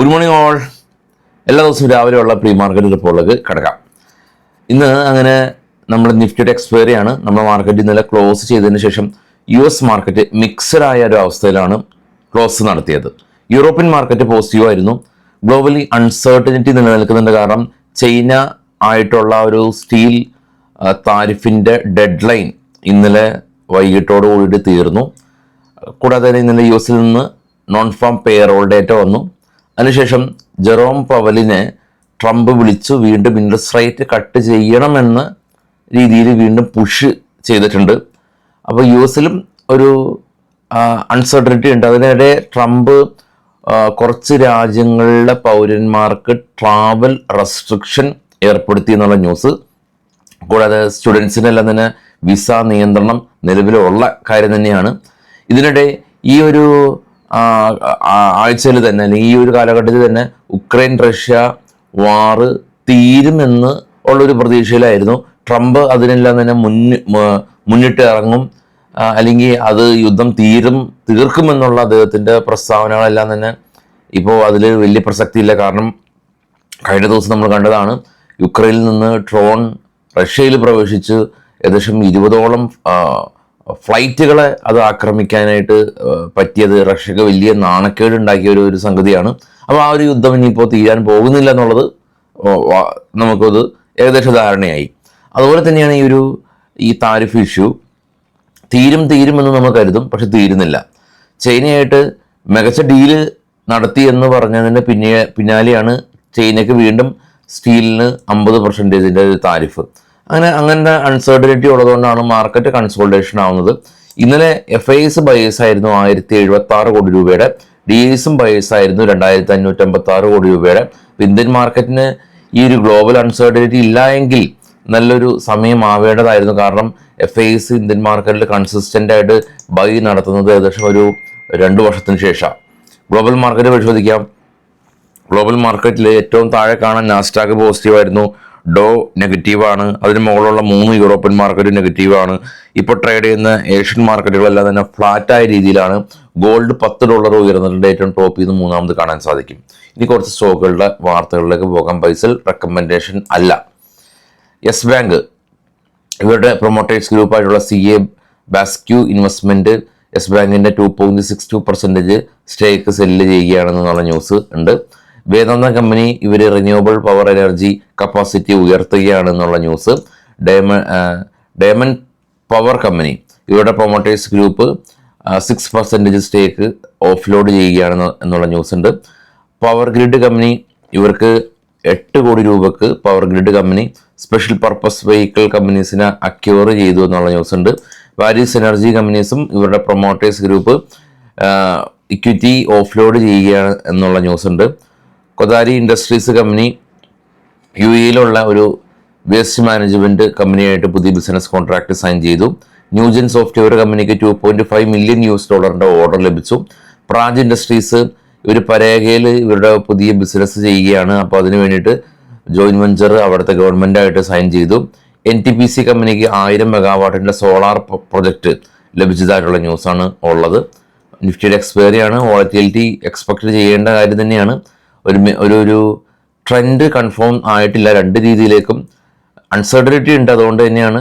Good morning all. എല്ലാ ദിവസവും രാവിലെയുള്ള പ്രീ മാർക്കറ്റ് റിപ്പോർട്ടിലേക്ക് കിടക്കാം. ഇന്ന് അങ്ങനെ നമ്മൾ നിഫ്റ്റിയുടെ എക്സ്പയറി ആണ്. നമ്മൾ മാർക്കറ്റ് ഇന്നലെ ക്ലോസ് ചെയ്തതിന് ശേഷം US മാർക്കറ്റ് മിക്സഡ് ആയ ഒരു അവസ്ഥയിലാണ് ക്ലോസ് നടത്തിയത്. യൂറോപ്യൻ മാർക്കറ്റ് പോസിറ്റീവ് ആയിരുന്നു. ഗ്ലോബലി അൺസർട്ടനിറ്റി നിലനിൽക്കുന്നുണ്ട്. കാരണം ചൈന ആയിട്ടുള്ള ഒരു സ്റ്റീൽ താരിഫിൻ്റെ ഡെഡ് ലൈൻ ഇന്നലെ വൈകിട്ടോട് കൂടിയിട്ട് തീർന്നു. കൂടാതെ ഇന്നലെ US നിന്ന് നോൺ ഫാം പേറോൾ ഡേറ്റ വന്നു. അതിനുശേഷം ജെറോം പവലിനെ ട്രംപ് വിളിച്ചു വീണ്ടും ഇൻട്രസ്റ്റ് റേറ്റ് കട്ട് ചെയ്യണമെന്ന രീതിയിൽ വീണ്ടും പുഷ് ചെയ്തിട്ടുണ്ട്. അപ്പോൾ US-ലും ഒരു അൺസർട്ടനിറ്റി ഉണ്ട്. അതിനിടെ ട്രംപ് കുറച്ച് രാജ്യങ്ങളിലെ പൗരന്മാർക്ക് ട്രാവൽ റെസ്ട്രിക്ഷൻ ഏർപ്പെടുത്തി എന്നുള്ള ന്യൂസ്. കൂടാതെ സ്റ്റുഡൻസിനെല്ലാം തന്നെ വിസ നിയന്ത്രണം നിലവിലുള്ള കാര്യം തന്നെയാണ്. ഇതിനിടെ ഈ ഒരു ആഴ്ചയിൽ തന്നെ അല്ലെങ്കിൽ ഈ ഒരു കാലഘട്ടത്തിൽ തന്നെ ഉക്രൈൻ റഷ്യ വാറ് തീരുമെന്ന് ഉള്ളൊരു പ്രതീക്ഷയിലായിരുന്നു. ട്രംപ് അതിനെല്ലാം തന്നെ മുന്നിട്ട് ഇറങ്ങും അല്ലെങ്കിൽ അത് യുദ്ധം തീർക്കുമെന്നുള്ള അദ്ദേഹത്തിൻ്റെ പ്രസ്താവനകളെല്ലാം തന്നെ ഇപ്പോൾ അതിൽ വലിയ പ്രസക്തിയില്ല. കാരണം കഴിഞ്ഞ ദിവസം നമ്മൾ കണ്ടതാണ് യുക്രൈനിൽ നിന്ന് ഡ്രോൺ റഷ്യയിൽ പ്രവേശിച്ച് ഏകദേശം 20ഓളം ഫ്ലൈറ്റുകളെ അത് ആക്രമിക്കാനായിട്ട് പറ്റിയത് റഷ്യക്ക് വലിയ നാണക്കേട് ഉണ്ടാക്കിയ ഒരു സംഗതിയാണ്. അപ്പോൾ ആ ഒരു യുദ്ധം ഇനിയിപ്പോൾ തീരാൻ പോകുന്നില്ല എന്നുള്ളത് നമുക്കത് ഏകദേശ ധാരണയായി. അതുപോലെ തന്നെയാണ് ഈ താരിഫ് ഇഷ്യൂ തീരുമെന്ന് നമ്മൾ കരുതും, പക്ഷെ തീരുന്നില്ല. ചൈനയായിട്ട് മികച്ച ഡീല് നടത്തി എന്ന് പറഞ്ഞതിൻ്റെ പിന്നാലെയാണ് ചൈനയ്ക്ക് വീണ്ടും സ്റ്റീലിന് 50% താരിഫ്. അങ്ങനെ അൺസർട്ടനിറ്റി ഉള്ളതുകൊണ്ടാണ് മാർക്കറ്റ് കൺസോൾട്ടേഷൻ ആവുന്നത്. ഇന്നലെ FIs ബയേഴ്സ് ആയിരുന്നു 1076 കോടി രൂപയുടെ, DIs ബയേഴ്സ് ആയിരുന്നു 2556 കോടി രൂപയുടെ. ഇന്ത്യൻ മാർക്കറ്റിന് ഈ ഒരു ഗ്ലോബൽ അൺസർട്ടനിറ്റി ഇല്ല എങ്കിൽ നല്ലൊരു സമയം ആവേണ്ടതായിരുന്നു. കാരണം FIs ഇന്ത്യൻ മാർക്കറ്റിൽ കൺസിസ്റ്റൻ്റ് ആയിട്ട് ബൈ നടത്തുന്നത് ഏകദേശം ഒരു 2 വർഷത്തിന് ശേഷം. ഗ്ലോബൽ മാർക്കറ്റ് പരിശോധിക്കാം. ഗ്ലോബൽ മാർക്കറ്റിൽ ഏറ്റവും താഴെ കാണാൻ നാസ്ഡാക്ക് പോസിറ്റീവായിരുന്നു, ഡോ നെഗറ്റീവാണ്, അതിന് മുകളിലുള്ള 3 യൂറോപ്യൻ മാർക്കറ്റ് നെഗറ്റീവാണ്. ഇപ്പോൾ ട്രേഡ് ചെയ്യുന്ന ഏഷ്യൻ മാർക്കറ്റുകളെല്ലാം തന്നെ ഫ്ലാറ്റായ രീതിയിലാണ്. ഗോൾഡ് $10 ഉയർന്നിട്ടുണ്ട്, ഏറ്റവും ടോപ്പ് ചെയ്ത് 3ാമത് കാണാൻ സാധിക്കും. ഇനി കുറച്ച് സ്റ്റോക്കുകളുടെ വാർത്തകളിലേക്ക് പോകാം. പൈസൽ റെക്കമെൻഡേഷൻ അല്ല. യെസ് ബാങ്ക് ഇവരുടെ പ്രൊമോട്ടേഴ്സ് ഗ്രൂപ്പായിട്ടുള്ള CA ബാസ്ക്യൂ ഇൻവെസ്റ്റ്മെൻറ്റ് യെസ് ബാങ്കിൻ്റെ 2.62% സ്റ്റേക്ക് സെല്ല് ചെയ്യുകയാണെന്നുള്ള ന്യൂസ് ഉണ്ട്. വേദാന്ത കമ്പനി ഇവർ റിന്യൂവബിൾ പവർ എനർജി കപ്പാസിറ്റി ഉയർത്തുകയാണെന്നുള്ള ന്യൂസ്. ഡയമണ്ട് പവർ കമ്പനി ഇവരുടെ പ്രൊമോട്ടേഴ്സ് ഗ്രൂപ്പ് 6% സ്റ്റേക്ക് ഓഫ്ലോഡ് ചെയ്യുകയാണ് എന്നുള്ള ന്യൂസ് ഉണ്ട്. പവർ ഗ്രിഡ് കമ്പനി ഇവർക്ക് 8 കോടി രൂപക്ക് power grid company special purpose vehicle കമ്പനീസിനെ അക്യൂർ ചെയ്തു എന്നുള്ള ന്യൂസ് ഉണ്ട്. വാരിയസ് എനർജി കമ്പനീസും ഇവരുടെ പ്രൊമോട്ടേഴ്സ് ഗ്രൂപ്പ് ഇക്വിറ്റി ഓഫ്ലോഡ് ചെയ്യുകയാണ് എന്നുള്ള ന്യൂസ് ഉണ്ട്. കൊതാരി ഇൻഡസ്ട്രീസ് കമ്പനി UAE-യിലുള്ള ഒരു വേസ്റ്റ് മാനേജ്മെൻറ്റ് കമ്പനിയായിട്ട് പുതിയ ബിസിനസ് കോൺട്രാക്ട് സൈൻ ചെയ്തു. ന്യൂജൻ സോഫ്റ്റ്വെയർ കമ്പനിക്ക് $2.5 മില്യൺ ഓർഡർ ലഭിച്ചു. പ്രാജ് ഇൻഡസ്ട്രീസ് ഇവർ പരേഖയിൽ ഇവരുടെ പുതിയ ബിസിനസ് ചെയ്യുകയാണ്. അപ്പോൾ അതിന് വേണ്ടിയിട്ട് ജോയിൻറ്റ് വെഞ്ചർ അവിടുത്തെ ഗവൺമെൻറ്റായിട്ട് സൈൻ ചെയ്തു. NTPC കമ്പനിക്ക് 1000 മെഗാവാട്ടിൻ്റെ സോളാർ പ്രൊജക്റ്റ് ലഭിച്ചതായിട്ടുള്ള ന്യൂസാണ് ഉള്ളത്. നിഫ്റ്റിയുടെ എക്സ്പയറിയാണ്. വോളറ്റിലിറ്റി എക്സ്പെക്ട് ചെയ്യേണ്ട കാര്യം തന്നെയാണ്. ഒരു ട്രെൻഡ് കൺഫേം ആയിട്ടില്ല. 2 രീതിയിലേക്കും അൺസർട്ടനിറ്റി ഉണ്ട്. അതുകൊണ്ട് തന്നെയാണ്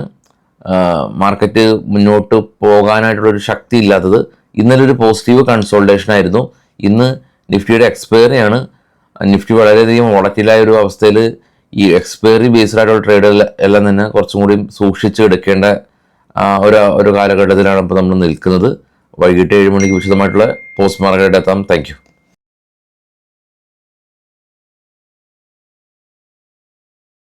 മാർക്കറ്റ് മുന്നോട്ട് പോകാനായിട്ടുള്ളൊരു ശക്തി ഇല്ലാത്തത്. ഇന്നലെ ഒരു പോസിറ്റീവ് കൺസോൾട്ടേഷൻ ആയിരുന്നു. ഇന്ന് നിഫ്റ്റിയുടെ എക്സ്പയറിയാണ്. നിഫ്റ്റി വളരെയധികം വോളറ്റിലായ ഒരു അവസ്ഥയിൽ ഈ എക്സ്പയറി ബേസ്ഡ് ആയിട്ടുള്ള ട്രേഡുകൾ എല്ലാം തന്നെ കുറച്ചും കൂടി സൂക്ഷിച്ച് എടുക്കേണ്ട ഒരു കാലഘട്ടത്തിലാണ് ഇപ്പോൾ നമ്മൾ നിൽക്കുന്നത്. വൈകിട്ട് 7 മണിക്ക് വിശദമായിട്ടുള്ള പോസ്റ്റ് മാർക്കറ്റ് എത്താം. Thank you.